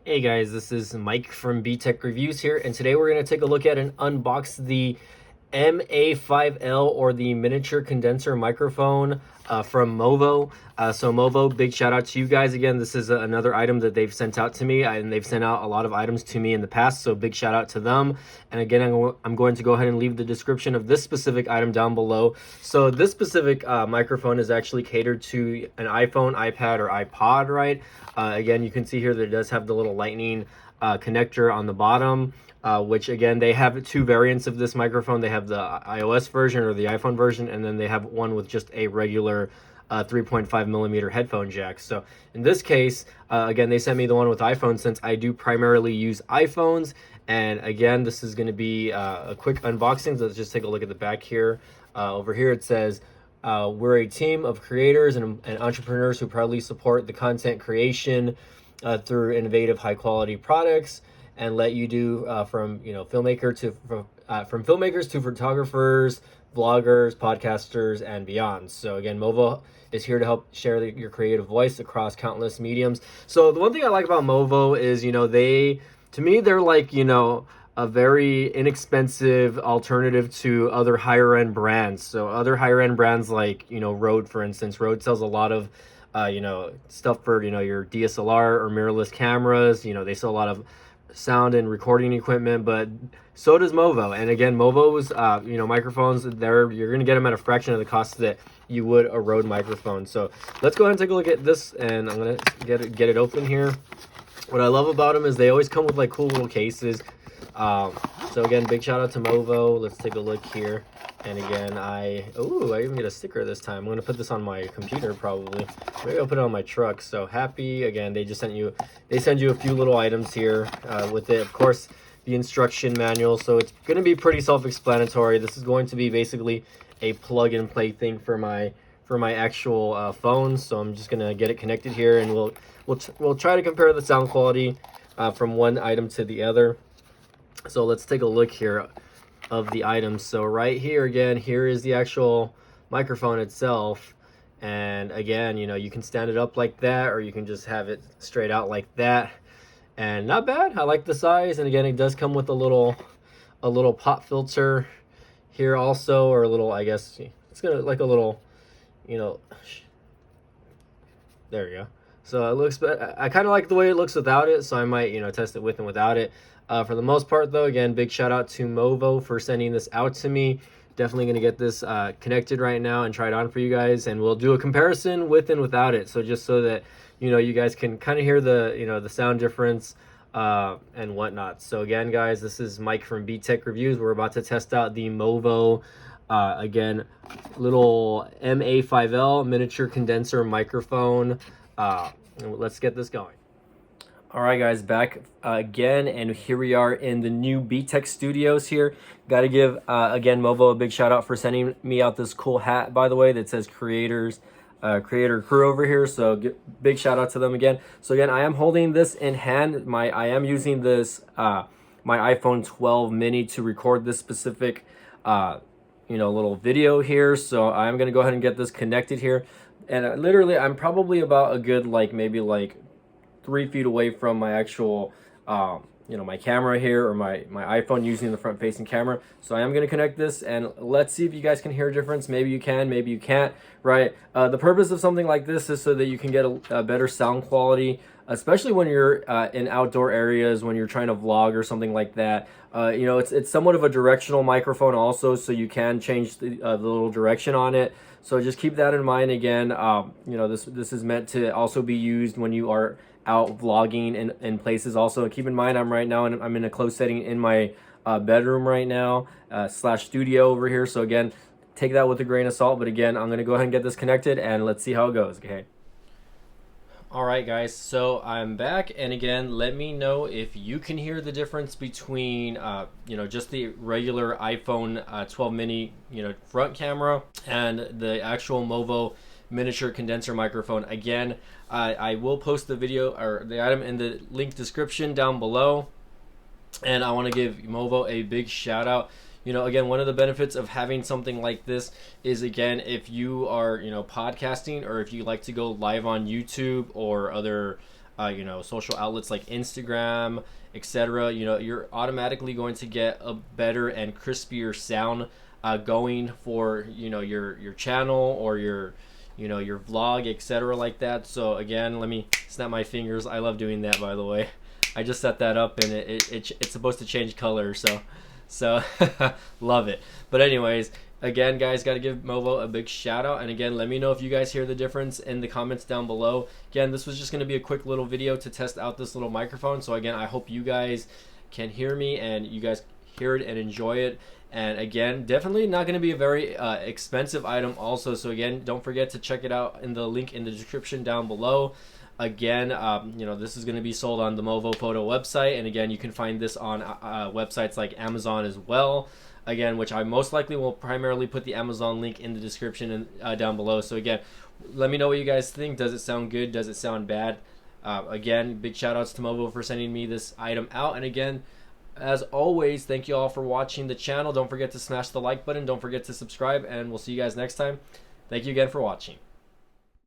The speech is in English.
Hey guys, this is Mike from B-Tech Reviews here, and today we're going to take a look at and unbox the MA5L, or the miniature condenser microphone from MOVO. So MOVO, big shout out to you guys again. This is another item that they've sent out to me, and they've sent out a lot of items to me in the past, so big shout out to them. And again, I'm going to go ahead and leave the description of this specific item down below. So this specific microphone is actually catered to an iPhone, iPad, or iPod, right? Again, you can see here that it does have the little lightning connector on the bottom, which again, they have two variants of this microphone. They have the iOS version, or the iPhone version, and then they have one with just a regular 3.5 millimeter headphone jack. So in this case, again, they sent me the one with iPhone, since I do primarily use iPhones. And again, this is going to be a quick unboxing. So let's just take a look at the back here. Over here it says, we're a team of creators and entrepreneurs who proudly support the content creation through innovative, high-quality products, and let you do from filmmakers to photographers, vloggers, podcasters, and beyond. So again, MOVO is here to help share your creative voice across countless mediums. So the one thing I like about MOVO is, they're like, a very inexpensive alternative to other higher end brands. So other higher end brands like, Rode, for instance. Rode sells a lot of stuff for, your DSLR or mirrorless cameras. They sell a lot of sound and recording equipment, but so does MOVO. And again, MOVO's microphones, you're going to get them at a fraction of the cost that you would a Rode microphone. So let's go ahead and take a look at this, and I'm going to get it open here. What I love about them is they always come with like cool little cases. So again, big shout out to MOVO. Let's take a look here. And again, I even get a sticker this time. I'm going to put this on my computer probably. Maybe I'll put it on my truck. So happy. Again, they send you a few little items here with it. Of course, the instruction manual. So it's going to be pretty self-explanatory. This is going to be basically a plug and play thing for my actual phone. So I'm just going to get it connected here, and we'll try to compare the sound quality from one item to the other. So let's take a look here of the items. So right here, again, here is the actual microphone itself. And again, you can stand it up like that, or you can just have it straight out like that. And not bad. I like the size. And again, it does come with a little pop filter here also, or a little, I guess it's gonna like a little, there you go. So it looks, I kind of like the way it looks without it, so I might, test it with and without it. For the most part, though, again, big shout out to MOVO for sending this out to me. Definitely going to get this connected right now and try it on for you guys, and we'll do a comparison with and without it. So just so that, you guys can kind of hear the, the sound difference and whatnot. So again, guys, this is Mike from B-Tech Reviews. We're about to test out the MOVO, again, little MA5L miniature condenser microphone. Let's get this going. All right, guys, back again, and here we are in the new B-Tech studios here. Got to give, again, MOVO a big shout out for sending me out this cool hat, by the way, that says creator crew over here. So big shout out to them again. So again, I am holding this in hand. I am using this, my iPhone 12 mini to record this specific, little video here. So I'm going to go ahead and get this connected here. And literally, I'm probably about a good, maybe 3 feet away from my actual, my camera here, or my iPhone, using the front-facing camera. So I am going to connect this, and let's see if you guys can hear a difference. Maybe you can, maybe you can't, right? The purpose of something like this is so that you can get a better sound quality, especially when you're in outdoor areas, when you're trying to vlog or something like that. It's somewhat of a directional microphone also, so you can change the little direction on it. So just keep that in mind. Again, this is meant to also be used when you are out vlogging in places also. Keep in mind, I'm in a closed setting in my bedroom right now, slash studio over here. So again, take that with a grain of salt. But again, I'm going to go ahead and get this connected, and let's see how it goes. Okay. All right, guys, so I'm back, and again, let me know if you can hear the difference between, just the regular iPhone 12 mini, front camera, and the actual MOVO miniature condenser microphone. Again, I will post the video or the item in the link description down below, and I want to give MOVO a big shout out. Again, one of the benefits of having something like this is, again, if you are, podcasting, or if you like to go live on YouTube or other you know, social outlets like Instagram, etc., you know, you're automatically going to get a better and crispier sound going for, you know, your channel or your, you know, your vlog, etc., like that. So again, let me snap my fingers. I love doing that, by the way. I just set that up, and it's supposed to change color, so love it. But anyways, again, guys, got to give MOVO a big shout out. And again, let me know if you guys hear the difference in the comments down below. Again, this was just going to be a quick little video to test out this little microphone. So again, I hope you guys can hear me and you guys hear it and enjoy it. And again, definitely not going to be a very expensive item also. So again, don't forget to check it out in the link in the description down below. Again, you know, this is going to be sold on the MOVO Photo website. And again, you can find this on websites like Amazon as well. Again, which I most likely will primarily put the Amazon link in the description and down below. So again, let me know what you guys think. Does it sound good? Does it sound bad? Again, big shout outs to MOVO for sending me this item out. And again, as always, thank you all for watching the channel. Don't forget to smash the like button. Don't forget to subscribe, and we'll see you guys next time. Thank you again for watching.